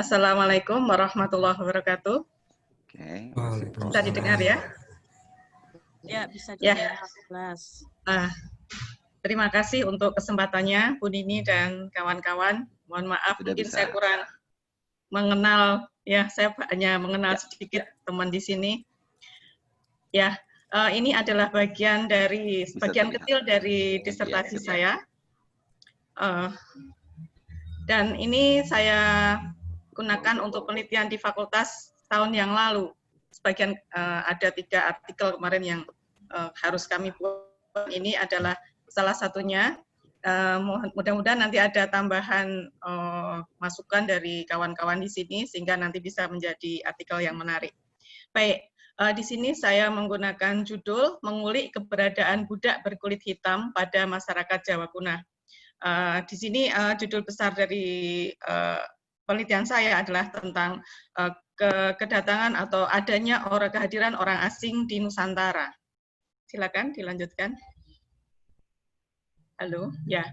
Assalamualaikum warahmatullahi wabarakatuh. Oke, Bisa didengar ya? Ya, bisa Ya. didengar, Mas. Terima kasih untuk kesempatannya, Bu Nini dan kawan-kawan. Mohon maaf, Sudah mungkin bisa. saya kurang mengenal, ya saya hanya mengenal sedikit teman di sini. Ya, ini adalah bagian kecil dari disertasi saya. Dan ini saya gunakan untuk penelitian di fakultas tahun yang lalu. Sebagian ada 3 artikel kemarin yang harus kami buat. Ini adalah salah satunya. Mudah-mudahan nanti ada tambahan masukan dari kawan-kawan di sini sehingga nanti bisa menjadi artikel yang menarik. Baik, di sini saya menggunakan judul mengulik keberadaan budak berkulit hitam pada masyarakat Jawa Kuno. Di sini judul besar dari penelitian saya adalah tentang kedatangan atau adanya kehadiran orang asing di Nusantara. Silakan dilanjutkan. Halo, ya.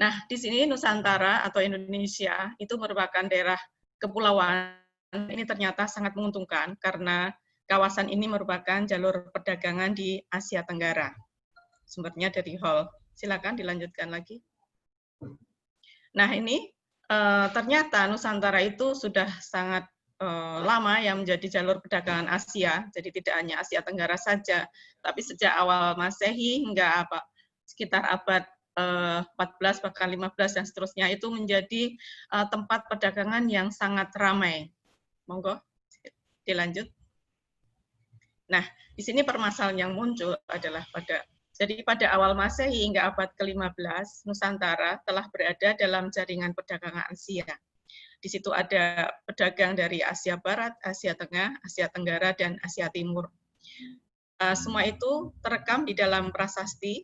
Nah, di sini Nusantara atau Indonesia itu merupakan daerah kepulauan. Ini ternyata sangat menguntungkan karena kawasan ini merupakan jalur perdagangan di Asia Tenggara. Sumbernya dari Hall. Silakan dilanjutkan lagi. Nah, ini ternyata Nusantara itu sudah sangat lama yang menjadi jalur perdagangan Asia, jadi tidak hanya Asia Tenggara saja, tapi sejak awal Masehi hingga sekitar abad 14 bahkan 15 dan seterusnya itu menjadi tempat perdagangan yang sangat ramai. Monggo dilanjut. Nah, di sini permasalahan yang muncul adalah pada awal Masehi hingga abad ke-15, Nusantara telah berada dalam jaringan perdagangan Asia. Di situ ada pedagang dari Asia Barat, Asia Tengah, Asia Tenggara, dan Asia Timur. Semua itu terekam di dalam prasasti.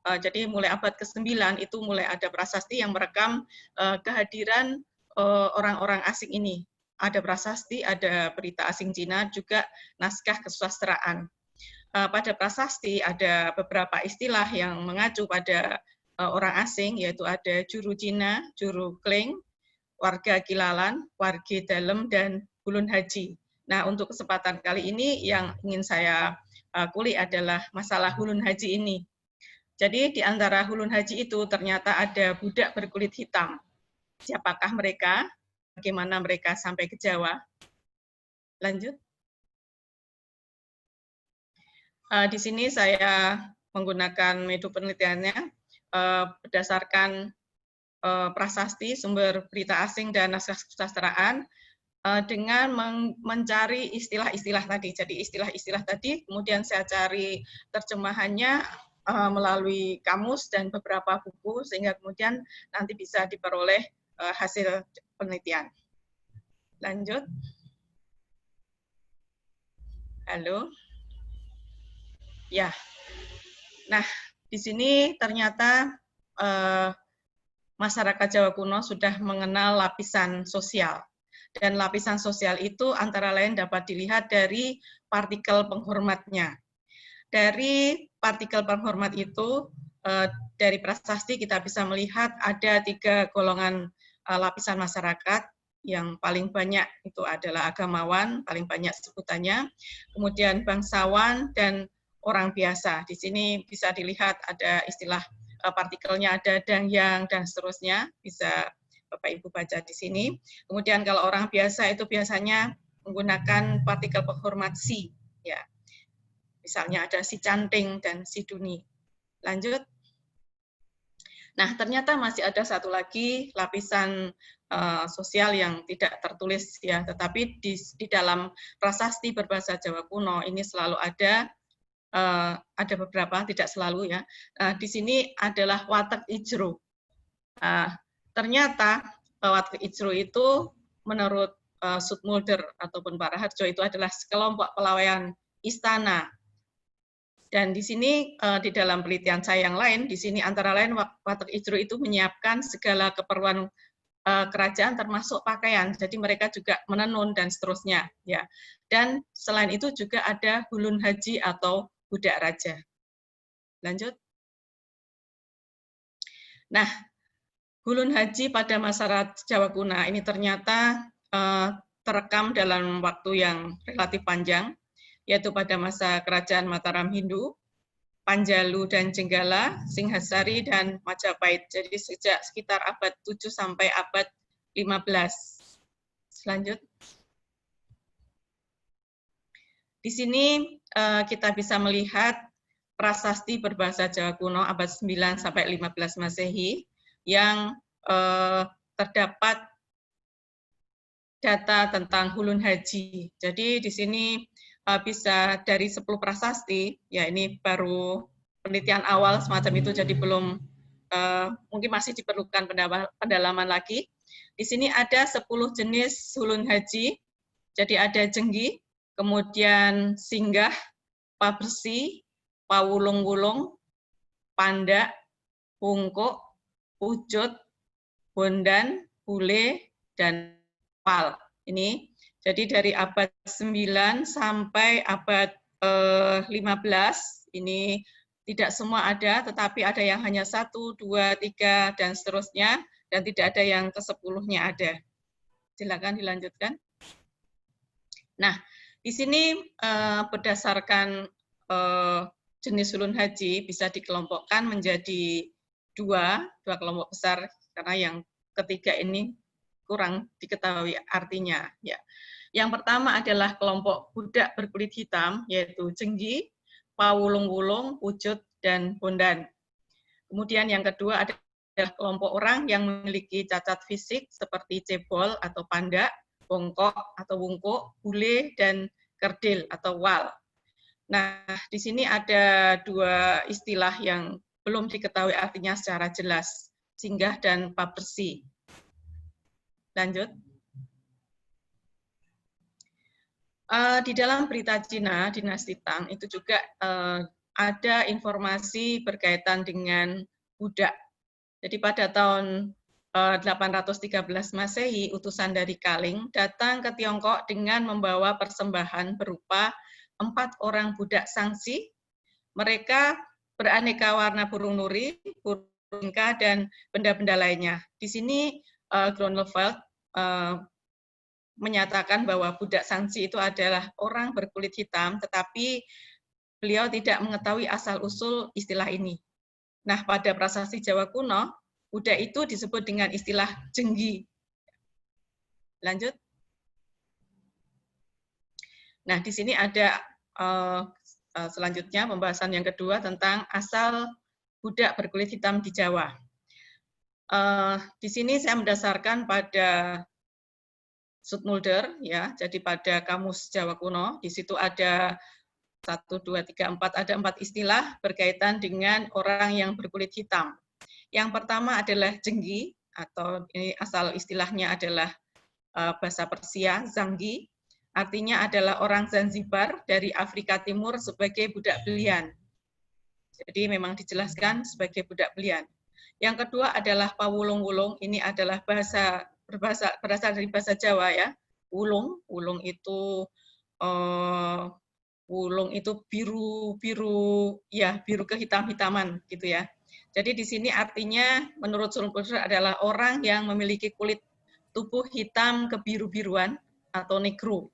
Jadi mulai abad ke-9 itu mulai ada prasasti yang merekam kehadiran orang-orang asing ini. Ada prasasti, ada berita asing Cina, juga naskah kesusastraan. Pada prasasti ada beberapa istilah yang mengacu pada orang asing, yaitu ada juru Cina, juru Kling, warga Kilalan, warga Dalem, dan ulun haji. Nah, untuk kesempatan kali ini yang ingin saya kulik adalah masalah ulun haji ini. Jadi di antara ulun haji itu ternyata ada budak berkulit hitam. Siapakah mereka? Bagaimana mereka sampai ke Jawa? Lanjut. Di sini saya menggunakan metode penelitiannya berdasarkan prasasti, sumber berita asing, dan naskah kesusastraan dengan mencari istilah-istilah tadi. Jadi istilah-istilah tadi kemudian saya cari terjemahannya melalui kamus dan beberapa buku sehingga kemudian nanti bisa diperoleh hasil penelitian. Lanjut. Halo. Ya. Nah, di sini ternyata masyarakat Jawa kuno sudah mengenal lapisan sosial. Dan lapisan sosial itu antara lain dapat dilihat dari partikel penghormatnya. Dari partikel penghormat itu, dari prasasti kita bisa melihat ada 3 golongan lapisan masyarakat. Yang paling banyak itu adalah agamawan, paling banyak sebutannya, kemudian bangsawan, dan orang biasa. Di sini bisa dilihat ada istilah partikelnya, ada dangyang, dan seterusnya, bisa Bapak Ibu baca di sini. Kemudian kalau orang biasa itu biasanya menggunakan partikel penghormat si, ya. Misalnya ada si canting dan si duni. Lanjut. Nah, ternyata masih ada satu lagi lapisan sosial yang tidak tertulis, ya, tetapi di dalam prasasti berbahasa Jawa kuno ini selalu ada beberapa, tidak selalu, ya. Di sini adalah watek ijro. Ternyata watek ijro itu menurut Zoetmulder ataupun Pak Raharjo itu adalah kelompok pelayan istana. Dan di sini di dalam penelitian saya yang lain, di sini antara lain watek ijro itu menyiapkan segala keperluan kerajaan termasuk pakaian. Jadi mereka juga menenun dan seterusnya, ya. Dan selain itu juga ada hulun haji atau budak raja. Lanjut. Nah, hulun haji pada masyarakat Jawa kuno ini ternyata terekam dalam waktu yang relatif panjang, yaitu pada masa kerajaan Mataram Hindu, Panjalu dan Jenggala, Singhasari dan Majapahit. Jadi sejak sekitar abad 7 sampai abad 15. Selanjut. Di sini kita bisa melihat prasasti berbahasa Jawa kuno abad 9 sampai 15 Masehi yang terdapat data tentang Hulun Haji. Jadi di sini bisa dari 10 prasasti, ya ini baru penelitian awal semacam itu, jadi belum mungkin masih diperlukan pendalaman lagi. Di sini ada 10 jenis Hulun Haji. Jadi ada Jenggi, kemudian Singgah, Pabersi, Pawulung-wulung, Panda, Pungkuk, Pucut, Bondan, Bule, dan Pal. Ini jadi dari abad 9 sampai abad 15 ini tidak semua ada, tetapi ada yang hanya 1, 2, 3 dan seterusnya, dan tidak ada yang ke-10-nya ada. Silakan dilanjutkan. Nah, di sini berdasarkan jenis Hulun Haji bisa dikelompokkan menjadi dua kelompok besar, karena yang ketiga ini kurang diketahui artinya. Ya. Yang pertama adalah kelompok budak berkulit hitam, yaitu Jenggi, Pawulung-wulung, Pucut, dan Bondan. Kemudian yang kedua adalah kelompok orang yang memiliki cacat fisik seperti cebol atau panda, bongkok atau wungkuk, bule, dan kerdil atau wal. Nah, di sini ada dua istilah yang belum diketahui artinya secara jelas, Singgah dan Pabersi. Lanjut. Di dalam berita Cina, dinasti Tang, itu juga ada informasi berkaitan dengan budak. Jadi pada tahun 813 Masehi, utusan dari Kaling datang ke Tiongkok dengan membawa persembahan berupa 4 orang budak sangsi. Mereka beraneka warna burung nuri, burung bingka, dan benda-benda lainnya. Di sini Groeneveld menyatakan bahwa budak sangsi itu adalah orang berkulit hitam, tetapi beliau tidak mengetahui asal-usul istilah ini. Nah, pada prasasti Jawa kuno, budak itu disebut dengan istilah Jenggi. Lanjut. Nah, di sini ada selanjutnya pembahasan yang kedua tentang asal budak berkulit hitam di Jawa. Di sini saya mendasarkan pada Zoetmulder, ya, jadi pada Kamus Jawa Kuno, di situ ada 1, 2, 3, 4, ada 4 istilah berkaitan dengan orang yang berkulit hitam. Yang pertama adalah Jenggi, atau ini asal istilahnya adalah bahasa Persia, Zanggi, artinya adalah orang Zanzibar dari Afrika Timur sebagai budak belian. Jadi memang dijelaskan sebagai budak belian. Yang kedua adalah Pawulung-wulung, ini adalah berasal dari bahasa Jawa, ya. Wulung itu wulung itu biru kehitam-hitaman gitu ya. Jadi di sini artinya menurut Zoetmulder adalah orang yang memiliki kulit tubuh hitam kebiru-biruan atau negro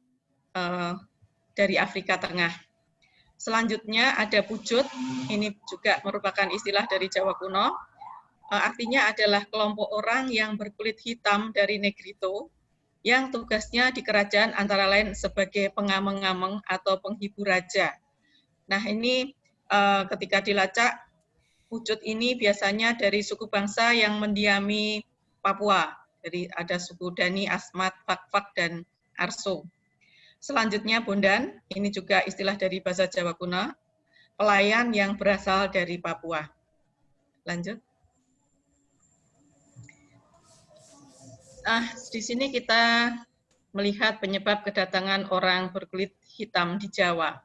dari Afrika Tengah. Selanjutnya ada Pucut, ini juga merupakan istilah dari Jawa kuno. Artinya adalah kelompok orang yang berkulit hitam dari Negrito, yang tugasnya di kerajaan antara lain sebagai pengameng-ameng atau penghibur raja. Nah, ini ketika dilacak, Pucut ini biasanya dari suku bangsa yang mendiami Papua. Jadi ada suku Dani, Asmat, Fak-Fak, dan Arso. Selanjutnya Bondan, ini juga istilah dari bahasa Jawa kuno, pelayan yang berasal dari Papua. Lanjut. Di sini kita melihat penyebab kedatangan orang berkulit hitam di Jawa.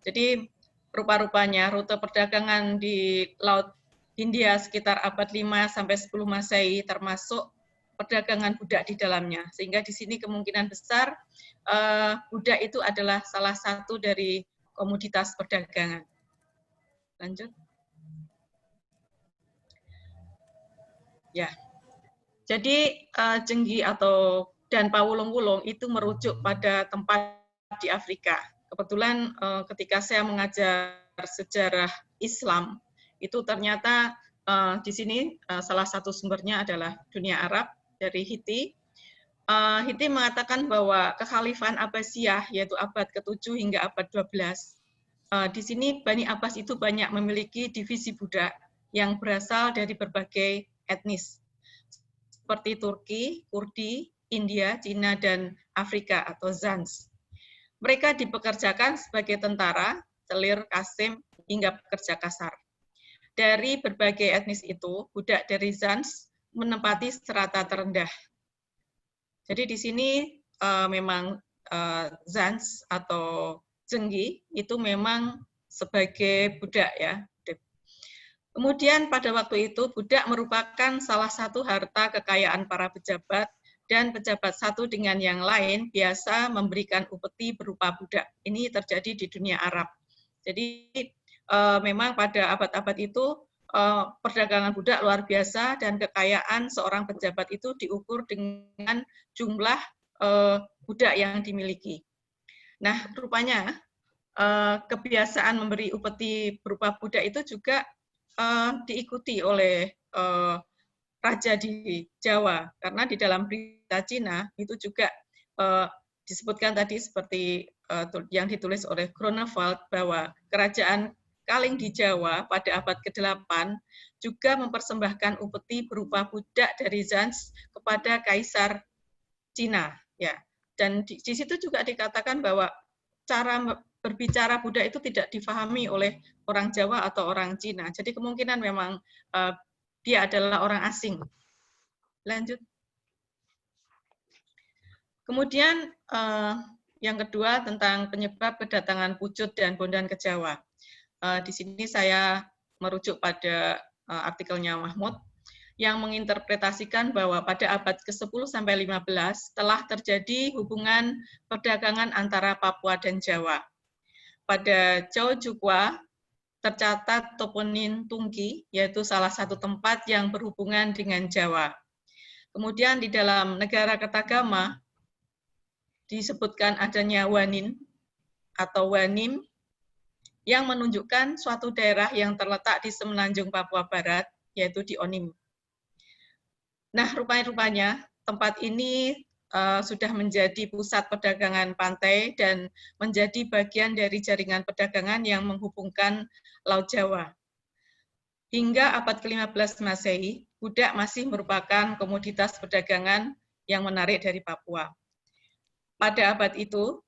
Jadi rupa-rupanya rute perdagangan di Laut Hindia sekitar abad 5 sampai 10 Masehi termasuk perdagangan budak di dalamnya. Sehingga di sini kemungkinan besar budak itu adalah salah satu dari komoditas perdagangan. Lanjut. Ya. Jadi Jenggi atau dan pawulung-wulung itu merujuk pada tempat di Afrika. Kebetulan ketika saya mengajar sejarah Islam, itu ternyata di sini salah satu sumbernya adalah dunia Arab dari Hiti. Hiti mengatakan bahwa kekhalifahan Abbasiyah, yaitu abad ke-7 hingga abad 12, di sini Bani Abbas itu banyak memiliki divisi budak yang berasal dari berbagai etnis, seperti Turki, Kurdi, India, Cina, dan Afrika atau Zans. Mereka dipekerjakan sebagai tentara, selir, kasim, hingga pekerja kasar. Dari berbagai etnis itu, budak dari Zans menempati strata terendah. Jadi di sini memang Zans atau Zenggi itu memang sebagai budak ya. Kemudian pada waktu itu budak merupakan salah satu harta kekayaan para pejabat, dan pejabat satu dengan yang lain biasa memberikan upeti berupa budak. Ini terjadi di dunia Arab. Jadi memang pada abad-abad itu perdagangan budak luar biasa, dan kekayaan seorang pejabat itu diukur dengan jumlah budak yang dimiliki. Nah, rupanya kebiasaan memberi upeti berupa budak itu juga diikuti oleh raja di Jawa, karena di dalam berita Cina itu juga disebutkan tadi seperti yang ditulis oleh Grunewald bahwa kerajaan Kaling di Jawa pada abad ke-8 juga mempersembahkan upeti berupa budak dari Zans kepada Kaisar Cina, ya. Dan di situ juga dikatakan bahwa cara berbicara budak itu tidak difahami oleh orang Jawa atau orang Cina. Jadi kemungkinan memang dia adalah orang asing. Lanjut. Kemudian yang kedua tentang penyebab kedatangan Pucut dan Bondan ke Jawa. Di sini saya merujuk pada artikelnya Mahmud yang menginterpretasikan bahwa pada abad ke-10 sampai 15 telah terjadi hubungan perdagangan antara Papua dan Jawa. Pada Jawa Jukwa tercatat toponim Tungki, yaitu salah satu tempat yang berhubungan dengan Jawa. Kemudian di dalam negara Kertagama disebutkan adanya Wanin atau Wanim yang menunjukkan suatu daerah yang terletak di semenanjung Papua Barat, yaitu di Onim. Nah, rupanya tempat ini sudah menjadi pusat perdagangan pantai dan menjadi bagian dari jaringan perdagangan yang menghubungkan Laut Jawa. Hingga abad ke-15 Masehi, budak masih merupakan komoditas perdagangan yang menarik dari Papua. Pada abad itu,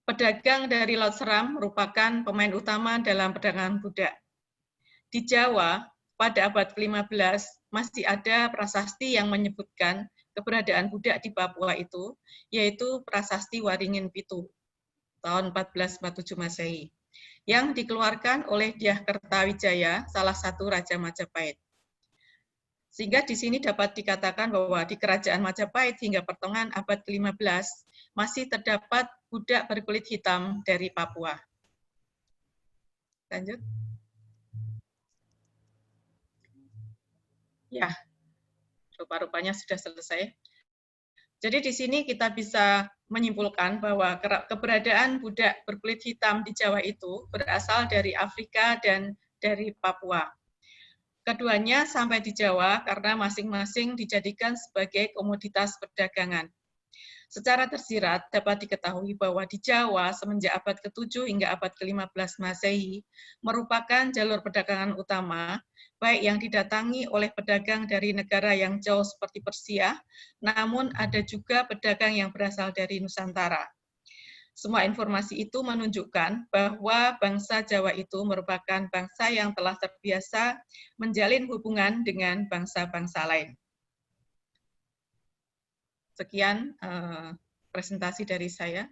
pedagang dari Laut Seram merupakan pemain utama dalam perdagangan budak. Di Jawa, pada abad ke-15, masih ada prasasti yang menyebutkan keberadaan budak di Papua itu, yaitu Prasasti Waringin Pitu, tahun 1447 Masehi, yang dikeluarkan oleh Dyah Kertawijaya, salah satu Raja Majapahit. Sehingga di sini dapat dikatakan bahwa di Kerajaan Majapahit hingga pertengahan abad ke-15 masih terdapat budak berkulit hitam dari Papua. Lanjut. Ya, rupa-rupanya sudah selesai. Jadi di sini kita bisa menyimpulkan bahwa keberadaan budak berkulit hitam di Jawa itu berasal dari Afrika dan dari Papua. Keduanya sampai di Jawa karena masing-masing dijadikan sebagai komoditas perdagangan. Secara tersirat dapat diketahui bahwa di Jawa semenjak abad ke-7 hingga abad ke-15 Masehi merupakan jalur perdagangan utama, baik yang didatangi oleh pedagang dari negara yang jauh seperti Persia, namun ada juga pedagang yang berasal dari Nusantara. Semua informasi itu menunjukkan bahwa bangsa Jawa itu merupakan bangsa yang telah terbiasa menjalin hubungan dengan bangsa-bangsa lain. Sekian presentasi dari saya.